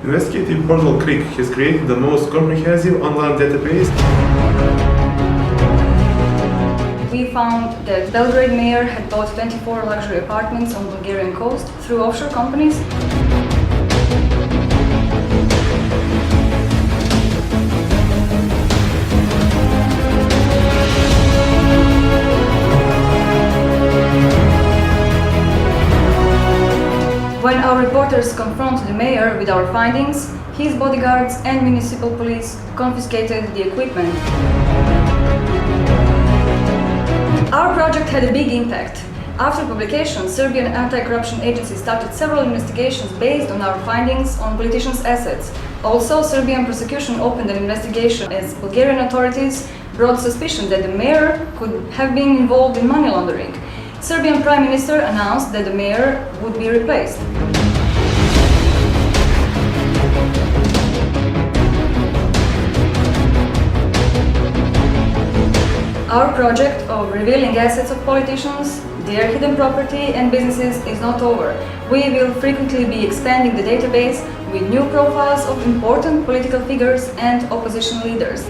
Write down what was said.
Investigative portal KRIK has created the most comprehensive online database. We found that Belgrade mayor had bought 24 luxury apartments on Bulgarian coast through offshore companies. When our reporters confronted the mayor with our findings, his bodyguards and municipal police confiscated the equipment. Our project had a big impact. After publication, Serbian anti-corruption agency started several investigations based on our findings on politicians' assets. Also, Serbian prosecution opened an investigation as Bulgarian authorities brought suspicion that the mayor could have been involved in money laundering. Serbian Prime Minister announced that the mayor would be replaced. Our project of revealing assets of politicians, their hidden property and businesses is not over. We will frequently be expanding the database with new profiles of important political figures and opposition leaders.